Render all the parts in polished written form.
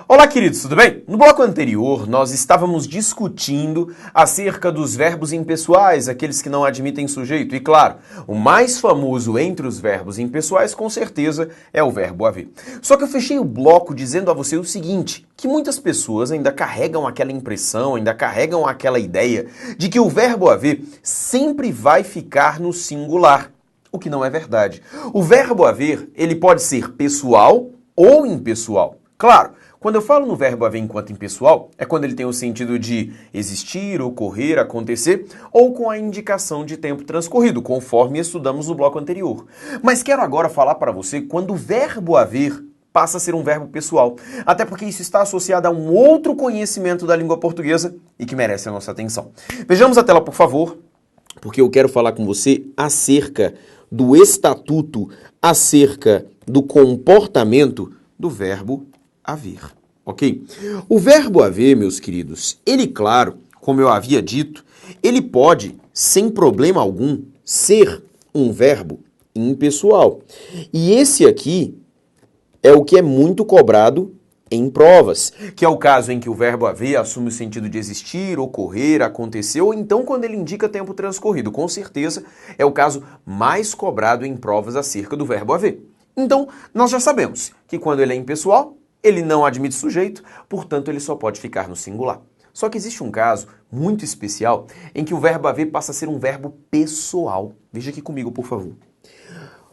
Olá, queridos, tudo bem? No bloco anterior, nós estávamos discutindo acerca dos verbos impessoais, aqueles que não admitem sujeito. E claro, o mais famoso entre os verbos impessoais, com certeza, é o verbo haver. Só que eu fechei o bloco dizendo a você o seguinte, que muitas pessoas ainda carregam aquela impressão, ainda carregam aquela ideia de que o verbo haver sempre vai ficar no singular, o que não é verdade. O verbo haver, ele pode ser pessoal ou impessoal. Claro, quando eu falo no verbo haver enquanto impessoal, é quando ele tem o sentido de existir, ocorrer, acontecer, ou com a indicação de tempo transcorrido, conforme estudamos no bloco anterior. Mas quero agora falar para você quando o verbo haver passa a ser um verbo pessoal, até porque isso está associado a um outro conhecimento da língua portuguesa e que merece a nossa atenção. Vejamos a tela, por favor, porque eu quero falar com você acerca do estatuto, acerca do comportamento do verbo haver, ok? O verbo haver, meus queridos, ele, claro, como eu havia dito, ele pode, sem problema algum, ser um verbo impessoal. E esse aqui é o que é muito cobrado em provas, que é o caso em que o verbo haver assume o sentido de existir, ocorrer, acontecer, ou então quando ele indica tempo transcorrido. Com certeza é o caso mais cobrado em provas acerca do verbo haver. Então, nós já sabemos que quando ele é impessoal, ele não admite sujeito, portanto, ele só pode ficar no singular. Só que existe um caso muito especial em que o verbo haver passa a ser um verbo pessoal. Veja aqui comigo, por favor.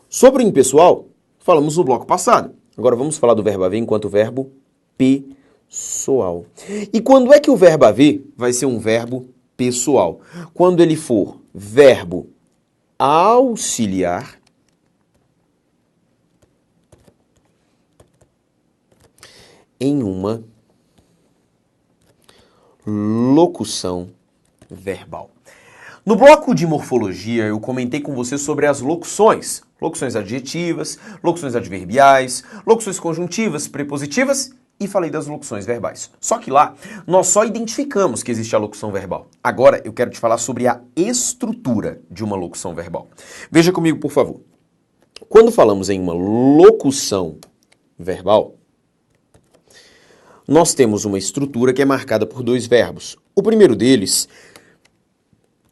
Sobre o impessoal, falamos no bloco passado. Agora vamos falar do verbo haver enquanto verbo pessoal. E quando é que o verbo haver vai ser um verbo pessoal? Quando ele for verbo auxiliar em uma locução verbal. No bloco de morfologia, eu comentei com você sobre as locuções. Locuções adjetivas, locuções adverbiais, locuções conjuntivas, prepositivas e falei das locuções verbais. Só que lá, nós só identificamos que existe a locução verbal. Agora, eu quero te falar sobre a estrutura de uma locução verbal. Veja comigo, por favor. Quando falamos em uma locução verbal, nós temos uma estrutura que é marcada por dois verbos. O primeiro deles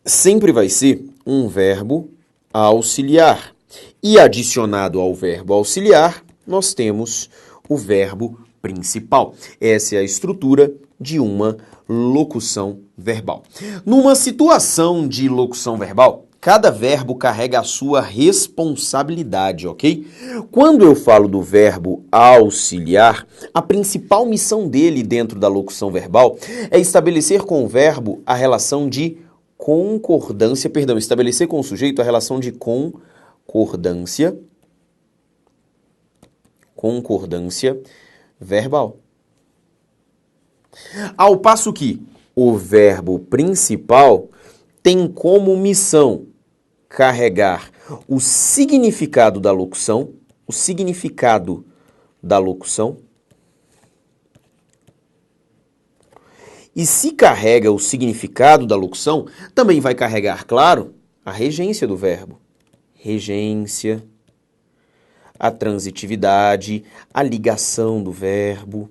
sempre vai ser um verbo auxiliar. E adicionado ao verbo auxiliar, nós temos o verbo principal. Essa é a estrutura de uma locução verbal. Numa situação de locução verbal, cada verbo carrega a sua responsabilidade, ok? Quando eu falo do verbo auxiliar, a principal missão dele dentro da locução verbal é estabelecer com o verbo a relação de concordância, estabelecer com o sujeito a relação de concordância verbal. Ao passo que o verbo principal tem como missão carregar o significado da locução, e se carrega o significado da locução, também vai carregar, claro, a regência do verbo. Regência, a transitividade, a ligação do verbo.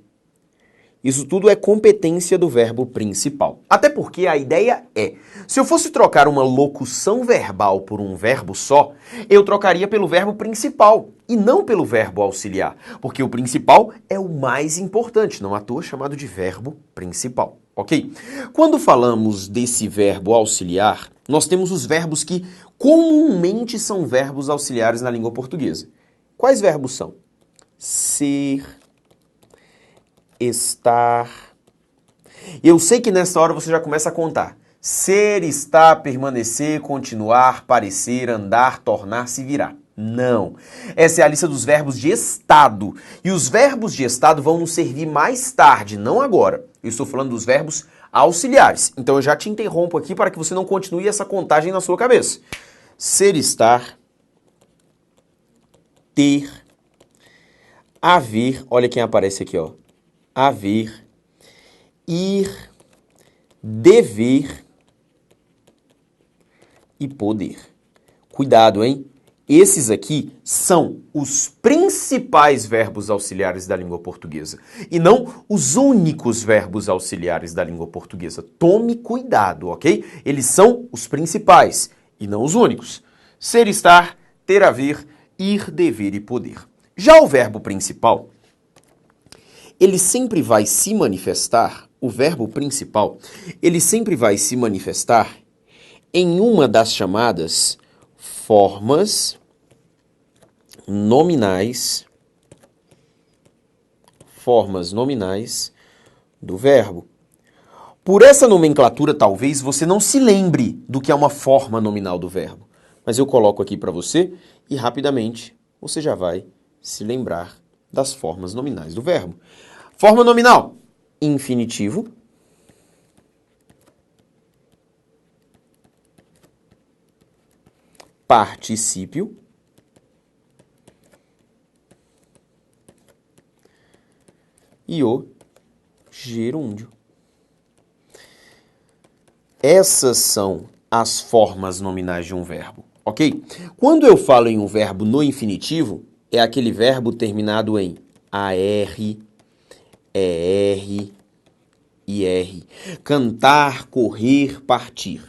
Isso tudo é competência do verbo principal. Até porque a ideia é, se eu fosse trocar uma locução verbal por um verbo só, eu trocaria pelo verbo principal e não pelo verbo auxiliar, porque o principal é o mais importante, não à toa chamado de verbo principal, ok? Quando falamos desse verbo auxiliar, nós temos os verbos que comumente são verbos auxiliares na língua portuguesa. Quais verbos são? Ser, estar. Eu sei que nessa hora você já começa a contar. Ser, estar, permanecer, continuar, parecer, andar, tornar-se, virar. Não. Essa é a lista dos verbos de estado. E os verbos de estado vão nos servir mais tarde, não agora. Eu estou falando dos verbos auxiliares. Então eu já te interrompo aqui para que você não continue essa contagem na sua cabeça. Ser, estar, ter, haver, olha quem aparece aqui, ó. Haver, ir, dever e poder. Cuidado, hein? Esses aqui são os principais verbos auxiliares da língua portuguesa e não os únicos verbos auxiliares da língua portuguesa. Tome cuidado, ok? Eles são os principais e não os únicos. Ser, estar, ter, haver, ir, dever e poder. Já o verbo principal, ele sempre vai se manifestar, o verbo principal, ele sempre vai se manifestar em uma das chamadas formas nominais do verbo. Por essa nomenclatura, talvez você não se lembre do que é uma forma nominal do verbo, mas eu coloco aqui para você e rapidamente você já vai se lembrar das formas nominais do verbo. Forma nominal: infinitivo, particípio, e o gerúndio. Essas são as formas nominais de um verbo, ok? Quando eu falo em um verbo no infinitivo, é aquele verbo terminado em AR, ER, IR. Cantar, correr, partir.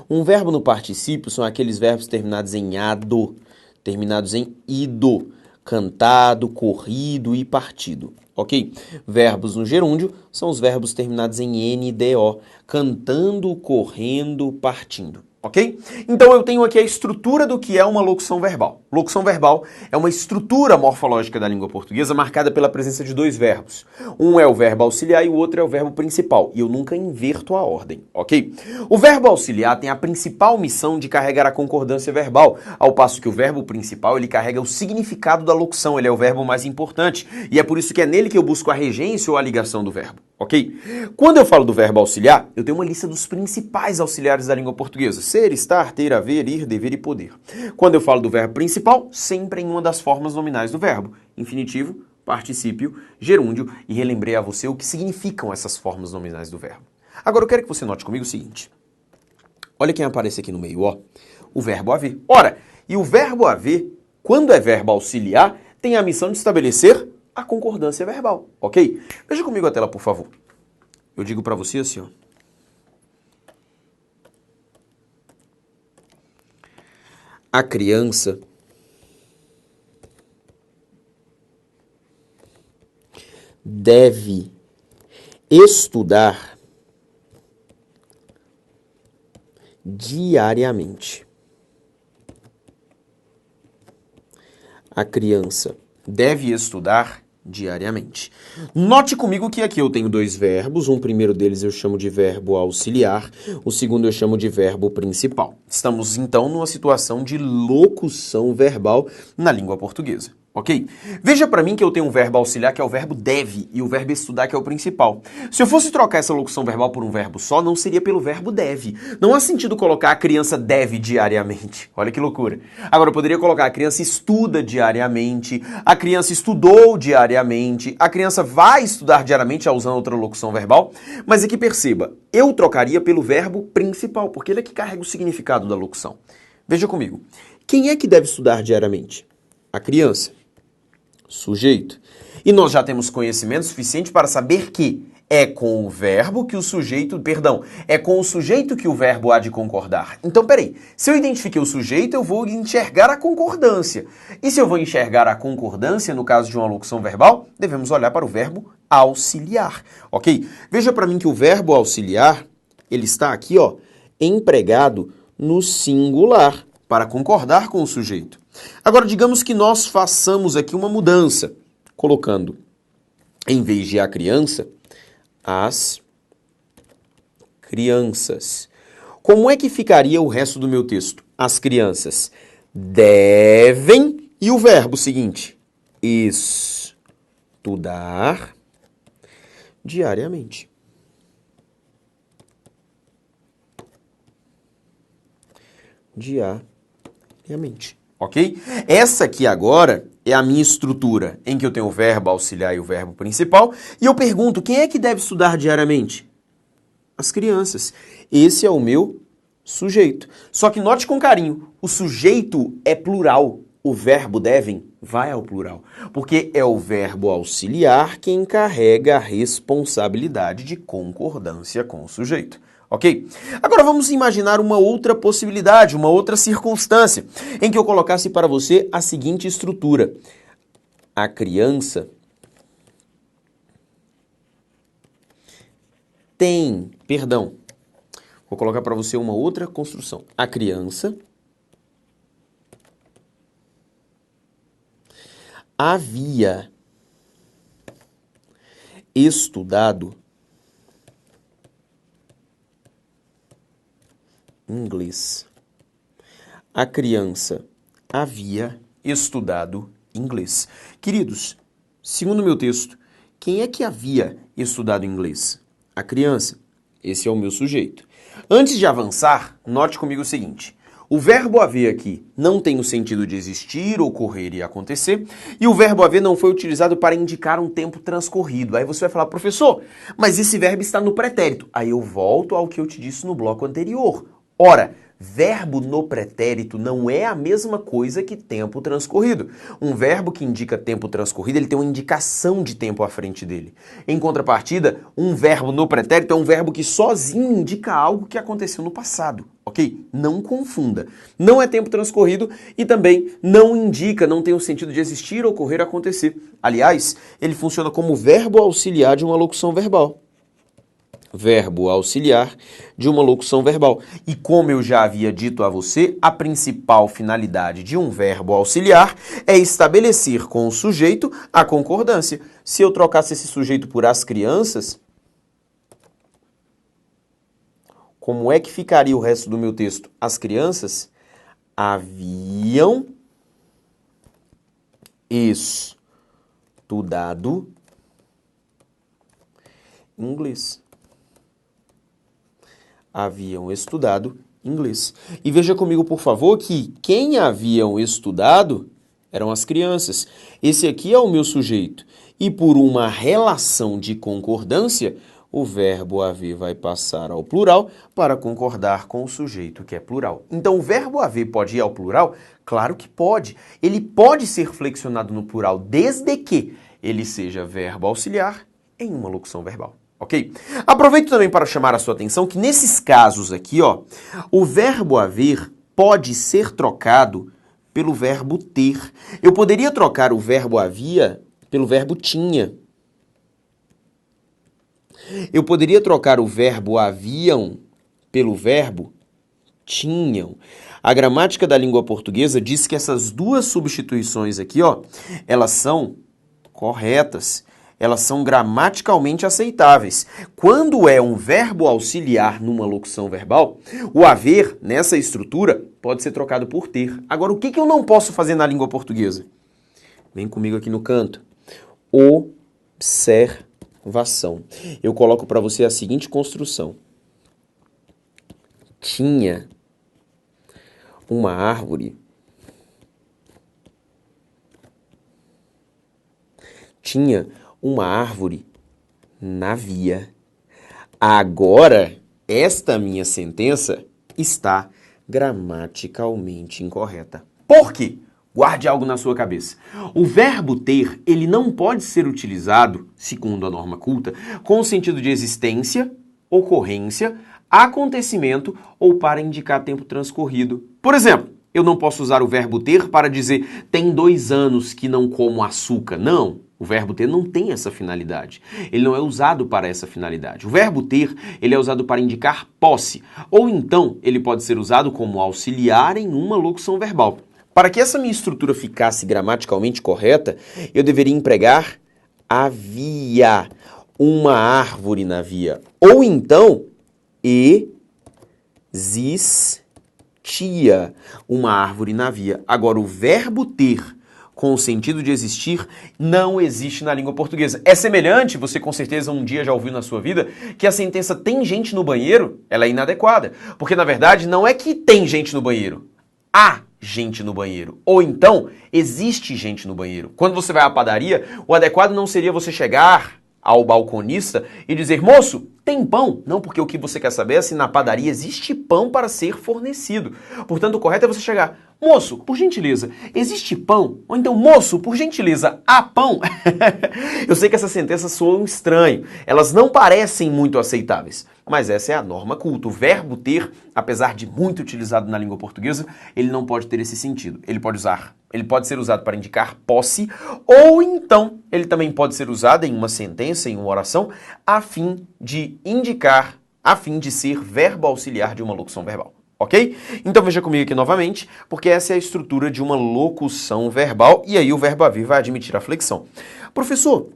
Um verbo no particípio são aqueles verbos terminados em ado, terminados em ido. Cantado, corrido e partido, ok? Verbos no gerúndio são os verbos terminados em NDO, cantando, correndo, partindo, ok? Então eu tenho aqui a estrutura do que é uma locução verbal. Locução verbal é uma estrutura morfológica da língua portuguesa marcada pela presença de dois verbos. Um é o verbo auxiliar e o outro é o verbo principal. E eu nunca inverto a ordem, ok? O verbo auxiliar tem a principal missão de carregar a concordância verbal, ao passo que o verbo principal ele carrega o significado da locução, ele é o verbo mais importante. E é por isso que é nele que eu busco a regência ou a ligação do verbo, ok? Quando eu falo do verbo auxiliar, eu tenho uma lista dos principais auxiliares da língua portuguesa. Ser, estar, ter, haver, ir, dever e poder. Quando eu falo do verbo principal, sempre em uma das formas nominais do verbo. Infinitivo, particípio, gerúndio, e relembrei a você o que significam essas formas nominais do verbo. Agora eu quero que você note comigo o seguinte. Olha quem aparece aqui no meio, ó. O verbo haver. Ora, e o verbo haver, quando é verbo auxiliar, tem a missão de estabelecer a concordância verbal, ok? Veja comigo a tela, por favor. Eu digo para você assim, ó. A criança deve estudar diariamente. A criança deve estudar diariamente. Note comigo que aqui eu tenho dois verbos, um primeiro deles eu chamo de verbo auxiliar, o segundo eu chamo de verbo principal. Estamos então numa situação de locução verbal na língua portuguesa. Ok? Veja para mim que eu tenho um verbo auxiliar que é o verbo deve e o verbo estudar que é o principal. Se eu fosse trocar essa locução verbal por um verbo só, não seria pelo verbo deve. Não há sentido colocar a criança deve diariamente. Olha que loucura. Agora eu poderia colocar a criança estuda diariamente, a criança estudou diariamente, a criança vai estudar diariamente, já usando outra locução verbal. Mas aqui perceba, eu trocaria pelo verbo principal, porque ele é que carrega o significado da locução. Veja comigo. Quem é que deve estudar diariamente? A criança. Sujeito. E nós já temos conhecimento suficiente para saber que é com o verbo que o sujeito, é com o sujeito que o verbo há de concordar. Então, peraí, se eu identifiquei o sujeito, eu vou enxergar a concordância. E se eu vou enxergar a concordância, no caso de uma locução verbal, devemos olhar para o verbo auxiliar, ok? Veja para mim que o verbo auxiliar, ele está aqui, ó, empregado no singular, para concordar com o sujeito. Agora, digamos que nós façamos aqui uma mudança, colocando, em vez de a criança, as crianças. Como é que ficaria o resto do meu texto? As crianças devem, e o verbo seguinte, estudar diariamente. Diariamente. Ok? Essa aqui agora é a minha estrutura, em que eu tenho o verbo auxiliar e o verbo principal, e eu pergunto, quem é que deve estudar diariamente? As crianças. Esse é o meu sujeito. Só que note com carinho, o sujeito é plural. o verbo devem vai ao plural, porque é o verbo auxiliar quem carrega a responsabilidade de concordância com o sujeito. Ok? Agora vamos imaginar uma outra possibilidade, uma outra circunstância, em que eu colocasse para você a seguinte estrutura. A criança vou colocar para você uma outra construção. A criança havia estudado inglês. A criança havia estudado inglês. Queridos, segundo o meu texto, quem é que havia estudado inglês? A criança. Esse é o meu sujeito. Antes de avançar, note comigo o seguinte. O verbo haver aqui não tem o sentido de existir, ocorrer e acontecer, e o verbo haver não foi utilizado para indicar um tempo transcorrido. Aí você vai falar, professor, mas esse verbo está no pretérito. Aí eu volto ao que eu te disse no bloco anterior. Ora, verbo no pretérito não é a mesma coisa que tempo transcorrido. Um verbo que indica tempo transcorrido, ele tem uma indicação de tempo à frente dele. Em contrapartida, um verbo no pretérito é um verbo que sozinho indica algo que aconteceu no passado, ok? Não confunda. Não é tempo transcorrido e também não indica, não tem o sentido de existir, ocorrer, acontecer. Aliás, ele funciona como verbo auxiliar de uma locução verbal. Verbo auxiliar de uma locução verbal. E como eu já havia dito a você, a principal finalidade de um verbo auxiliar é estabelecer com o sujeito a concordância. Se eu trocasse esse sujeito por as crianças, como é que ficaria o resto do meu texto? As crianças haviam estudado inglês. Haviam estudado inglês. E veja comigo, por favor, que quem haviam estudado eram as crianças. Esse aqui é o meu sujeito. E por uma relação de concordância, o verbo haver vai passar ao plural para concordar com o sujeito, que é plural. Então, o verbo haver pode ir ao plural? Claro que pode. Ele pode ser flexionado no plural, desde que ele seja verbo auxiliar em uma locução verbal. Ok? Aproveito também para chamar a sua atenção que nesses casos aqui, ó, o verbo haver pode ser trocado pelo verbo ter. Eu poderia trocar o verbo havia pelo verbo tinha. Eu poderia trocar o verbo haviam pelo verbo tinham. A gramática da língua portuguesa diz que essas duas substituições aqui, ó, elas são corretas. Elas são gramaticalmente aceitáveis. Quando é um verbo auxiliar numa locução verbal, o haver, nessa estrutura, pode ser trocado por ter. Agora, o que eu não posso fazer na língua portuguesa? Vem comigo aqui no canto. Observação. Eu coloco para você a seguinte construção. Tinha uma árvore. Tinha uma árvore na via. Agora, esta minha sentença está gramaticalmente incorreta. Por quê? Guarde algo na sua cabeça. O verbo ter, ele não pode ser utilizado, segundo a norma culta, com o sentido de existência, ocorrência, acontecimento ou para indicar tempo transcorrido. Por exemplo, eu não posso usar o verbo ter para dizer tem 2 anos que não como açúcar. Não. O verbo ter não tem essa finalidade. Ele não é usado para essa finalidade. O verbo ter, ele é usado para indicar posse. Ou então, ele pode ser usado como auxiliar em uma locução verbal. Para que essa minha estrutura ficasse gramaticalmente correta, eu deveria empregar havia uma árvore na via. Ou então, existia uma árvore na via. Agora, o verbo ter com o sentido de existir, não existe na língua portuguesa. É semelhante, você com certeza um dia já ouviu na sua vida, que a sentença tem gente no banheiro, ela é inadequada. Porque, na verdade, não é que tem gente no banheiro. Há gente no banheiro. Ou então, existe gente no banheiro. Quando você vai à padaria, o adequado não seria você chegar ao balconista e dizer, moço, tem pão? Não, porque o que você quer saber é se na padaria existe pão para ser fornecido. Portanto, o correto é você chegar, moço, por gentileza, existe pão? Ou então, moço, por gentileza, há pão? Eu sei que essas sentenças soam estranho, elas não parecem muito aceitáveis, mas essa é a norma culta. O verbo ter, apesar de muito utilizado na língua portuguesa, ele não pode ter esse sentido. Ele pode ser usado para indicar posse, ou então ele também pode ser usado em uma sentença, em uma oração, a fim de indicar, a fim de ser verbo auxiliar de uma locução verbal. Ok? Então veja comigo aqui novamente, porque essa é a estrutura de uma locução verbal, e aí o verbo haver vai admitir a flexão. Professor,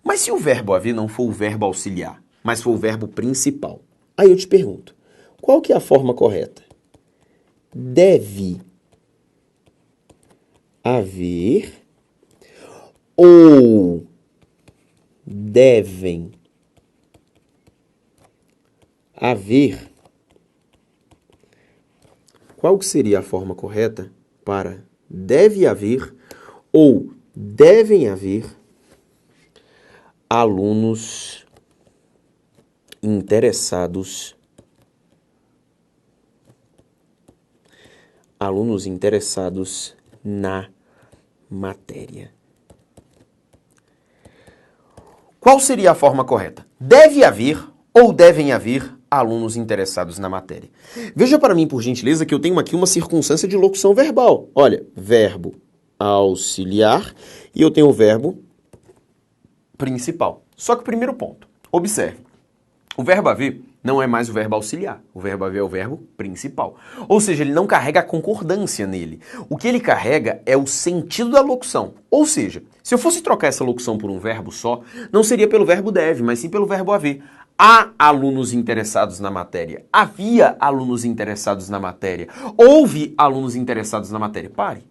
mas se o verbo haver não for o verbo auxiliar, mas for o verbo principal, aí eu te pergunto, qual que é a forma correta? Deve haver ou devem haver? Qual que seria a forma correta para deve haver ou devem haver alunos interessados na matéria? Qual seria a forma correta? Deve haver ou devem haver alunos interessados na matéria? Veja para mim, por gentileza, que eu tenho aqui uma circunstância de locução verbal. Olha, verbo auxiliar e eu tenho o verbo principal. Só que o primeiro ponto, observe, o verbo haver não é mais o verbo auxiliar. O verbo haver é o verbo principal. Ou seja, ele não carrega a concordância nele. O que ele carrega é o sentido da locução. Ou seja, se eu fosse trocar essa locução por um verbo só, não seria pelo verbo deve, mas sim pelo verbo haver. Há alunos interessados na matéria. Havia alunos interessados na matéria. Houve alunos interessados na matéria. Pare.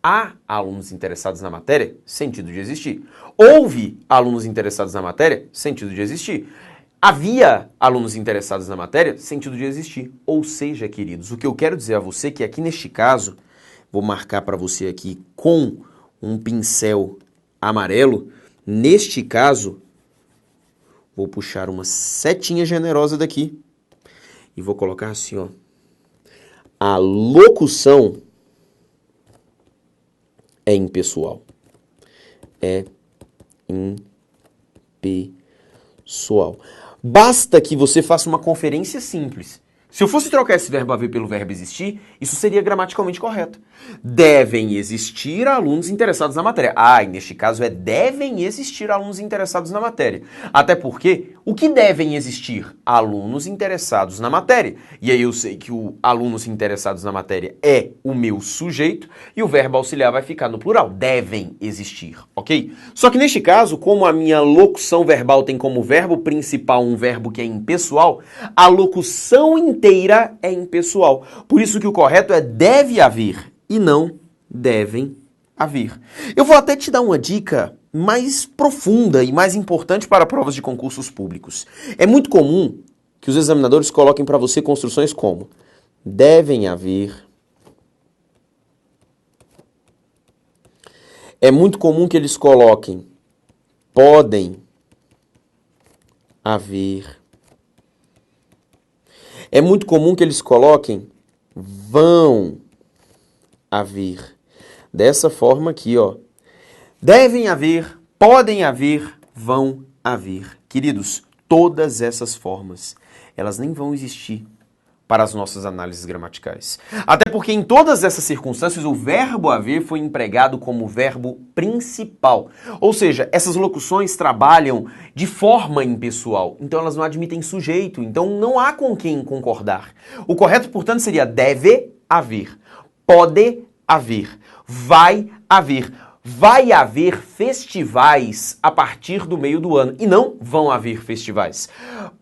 Há alunos interessados na matéria? Sentido de existir. Houve alunos interessados na matéria? Sentido de existir. Havia alunos interessados na matéria? Sentido de existir. Ou seja, queridos, o que eu quero dizer a você é que aqui neste caso, vou marcar para você aqui com um pincel amarelo, neste caso, vou puxar uma setinha generosa daqui e vou colocar assim, ó. A locução é impessoal. É impessoal. Basta que você faça uma conferência simples. Se eu fosse trocar esse verbo haver pelo verbo existir, isso seria gramaticalmente correto. Devem existir alunos interessados na matéria. E neste caso devem existir alunos interessados na matéria. Até porque, o que devem existir? Alunos interessados na matéria. E aí eu sei que o alunos interessados na matéria é o meu sujeito e o verbo auxiliar vai ficar no plural. Devem existir, ok? Só que neste caso, como a minha locução verbal tem como verbo principal um verbo que é impessoal, a locução inteira é impessoal. Por isso que o correto é deve haver e não devem haver. Eu vou até te dar uma dica mais profunda e mais importante para provas de concursos públicos. É muito comum que os examinadores coloquem para você construções como devem haver. É muito comum que eles coloquem podem haver. É muito comum que eles coloquem vão haver. Dessa forma aqui, ó. Devem haver, podem haver, vão haver. Queridos, todas essas formas, elas nem vão existir para as nossas análises gramaticais. Até porque em todas essas circunstâncias o verbo haver foi empregado como verbo principal. Ou seja, essas locuções trabalham de forma impessoal. Então elas não admitem sujeito. Então não há com quem concordar. O correto, portanto, seria deve haver, pode haver, vai haver. Vai haver festivais a partir do meio do ano e não vão haver festivais.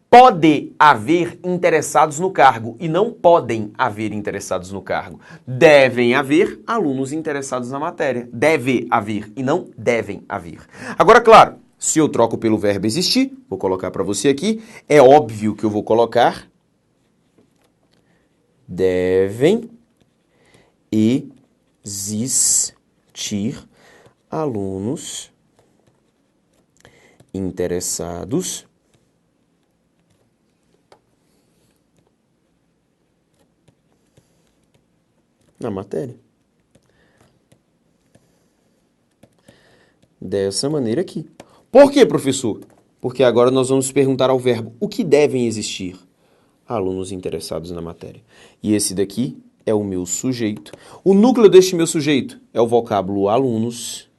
Pode haver interessados no cargo e não podem haver interessados no cargo. Devem haver alunos interessados na matéria. Deve haver e não devem haver. Agora, claro, se eu troco pelo verbo existir, vou colocar para você aqui, é óbvio que eu vou colocar devem existir alunos interessados na matéria. Dessa maneira aqui. Por quê, professor? Porque agora nós vamos perguntar ao verbo o que devem existir. Alunos interessados na matéria. E esse daqui é o meu sujeito. O núcleo deste meu sujeito é o vocábulo alunos,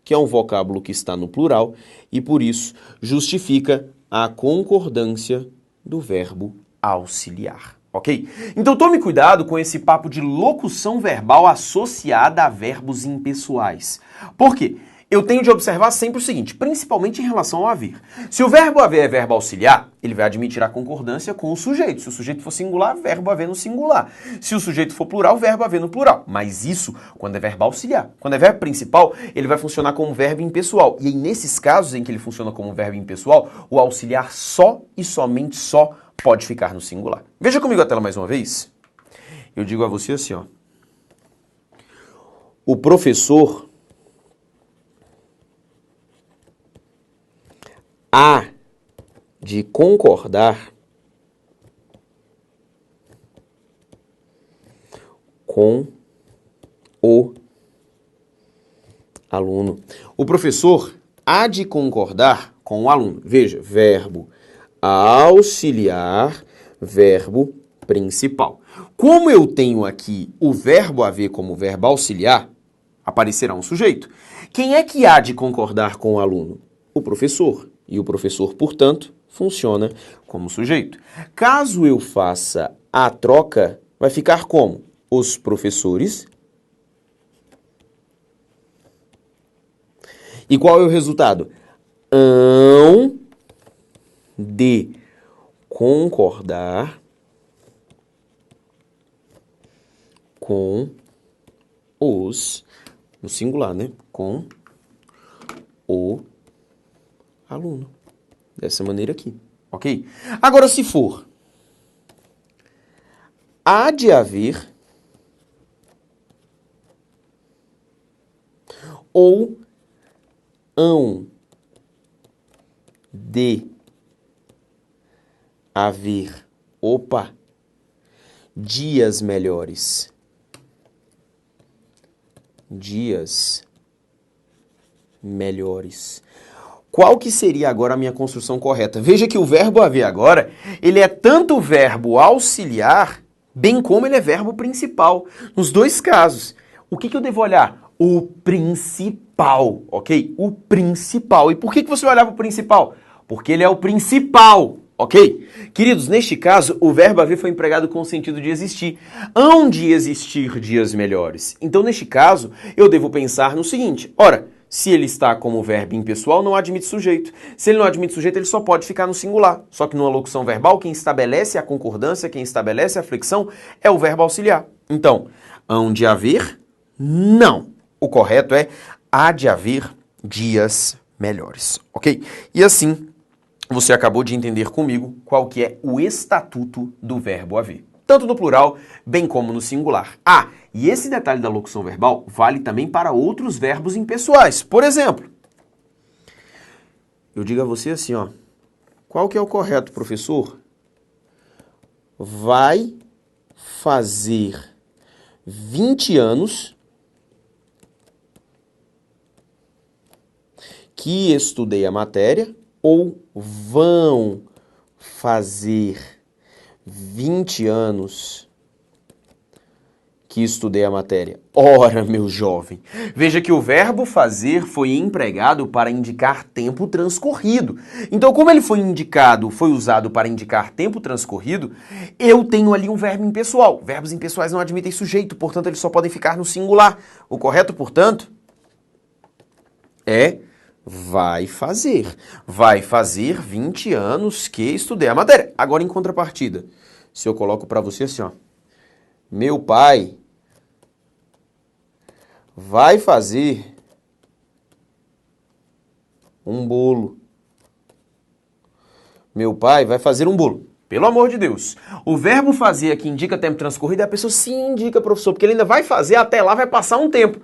que é um vocábulo que está no plural, e por isso justifica a concordância do verbo auxiliar. Ok? Então tome cuidado com esse papo de locução verbal associada a verbos impessoais. Por quê? Eu tenho de observar sempre o seguinte, principalmente em relação ao haver. Se o verbo haver é verbo auxiliar, ele vai admitir a concordância com o sujeito. Se o sujeito for singular, verbo haver no singular. Se o sujeito for plural, verbo haver no plural. Mas isso quando é verbo auxiliar. Quando é verbo principal, ele vai funcionar como verbo impessoal. E aí, nesses casos em que ele funciona como verbo impessoal, o auxiliar só e somente só pode ficar no singular. Veja comigo a tela mais uma vez. Eu digo a você assim, ó. O professor há de concordar com o aluno. O professor há de concordar com o aluno. Veja, verbo auxiliar, verbo principal. Como eu tenho aqui o verbo haver como verbo auxiliar, aparecerá um sujeito. Quem é que há de concordar com o aluno? O professor. E o professor, portanto, funciona como sujeito. Caso eu faça a troca, vai ficar como? Os professores. E qual é o resultado? Hão de concordar com os, no singular, né? Com o aluno. Dessa maneira aqui, ok? Agora, se for há de haver ou hão de haver, opa, dias melhores. Dias melhores. Qual que seria agora a minha construção correta? Veja que o verbo haver agora, ele é tanto verbo auxiliar, bem como ele é verbo principal. Nos dois casos. O que eu devo olhar? O principal, ok? O principal. E por que você vai olhar para o principal? Porque ele é o principal, ok? Queridos, neste caso, o verbo haver foi empregado com o sentido de existir. Hão de existir dias melhores. Então, neste caso, eu devo pensar no seguinte. Ora, se ele está como verbo impessoal, não admite sujeito. Se ele não admite sujeito, ele só pode ficar no singular. Só que numa locução verbal, quem estabelece a concordância, quem estabelece a flexão, é o verbo auxiliar. Então, hão de haver? Não. O correto é há de haver dias melhores, ok? E assim, você acabou de entender comigo qual que é o estatuto do verbo haver. Tanto no plural, bem como no singular. Ah, e esse detalhe da locução verbal vale também para outros verbos impessoais. Por exemplo, eu digo a você assim, ó. Qual que é o correto, professor? Vai fazer 20 anos que estudei a matéria ou vão fazer 20 anos que estudei a matéria. Ora, meu jovem, veja que o verbo fazer foi empregado para indicar tempo transcorrido. Então, como ele foi usado para indicar tempo transcorrido, eu tenho ali um verbo impessoal. Verbos impessoais não admitem sujeito, portanto, eles só podem ficar no singular. O correto, portanto, é vai fazer. Vai fazer 20 anos que estudei a matéria. Agora, em contrapartida, se eu coloco para você assim, ó. Meu pai vai fazer um bolo. Meu pai vai fazer um bolo. Pelo amor de Deus. O verbo fazer aqui indica tempo transcorrido e a pessoa sim indica, professor, porque ele ainda vai fazer, até lá vai passar um tempo.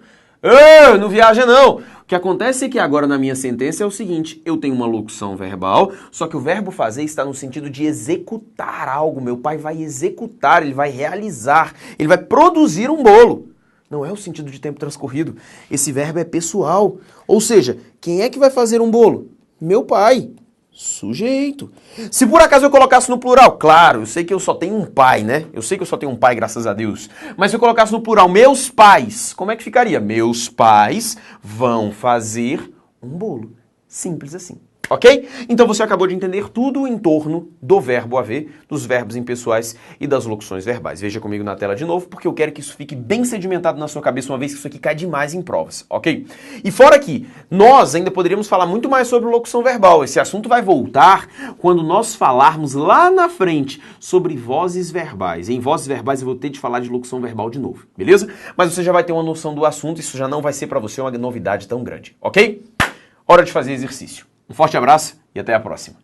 Não viaja não. O que acontece é que agora na minha sentença é o seguinte, eu tenho uma locução verbal, só que o verbo fazer está no sentido de executar algo. Meu pai vai executar, ele vai realizar, ele vai produzir um bolo. Não é o sentido de tempo transcorrido. Esse verbo é pessoal. Ou seja, quem é que vai fazer um bolo? Meu pai. Sujeito. Se por acaso eu colocasse no plural, claro, eu sei que eu só tenho um pai, né? Eu sei que eu só tenho um pai, graças a Deus. Mas se eu colocasse no plural, meus pais, como é que ficaria? Meus pais vão fazer um bolo. Simples assim. Ok? Então você acabou de entender tudo em torno do verbo haver, dos verbos impessoais e das locuções verbais. Veja comigo na tela de novo, porque eu quero que isso fique bem sedimentado na sua cabeça, uma vez que isso aqui cai demais em provas, ok? E fora que nós ainda poderíamos falar muito mais sobre locução verbal. Esse assunto vai voltar quando nós falarmos lá na frente sobre vozes verbais. Em vozes verbais eu vou ter de falar de locução verbal de novo, beleza? Mas você já vai ter uma noção do assunto, isso já não vai ser para você uma novidade tão grande, ok? Hora de fazer exercício. Um forte abraço e até a próxima.